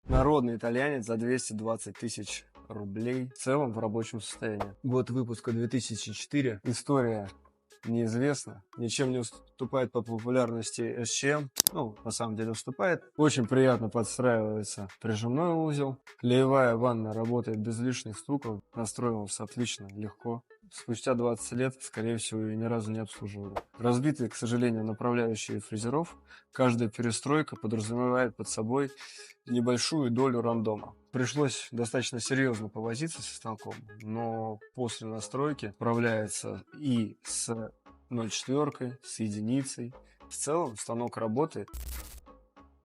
Народный итальянец за 220 тысяч рублей. В целом в рабочем состоянии. Год выпуска 2004. История неизвестна. Ничем не уступает по популярности СЧМ. Ну, на самом деле уступает. Очень приятно подстраивается прижимной узел. Клеевая ванна работает без лишних стуков. Настроилась отлично, легко. Спустя 20 лет, скорее всего, ее ни разу не обслуживали. Разбитые, к сожалению, направляющие фрезеров. Каждая перестройка подразумевает под собой небольшую долю рандома. Пришлось достаточно серьезно повозиться со станком, но после настройки справляется и с 0,4, с единицей. В целом станок работает.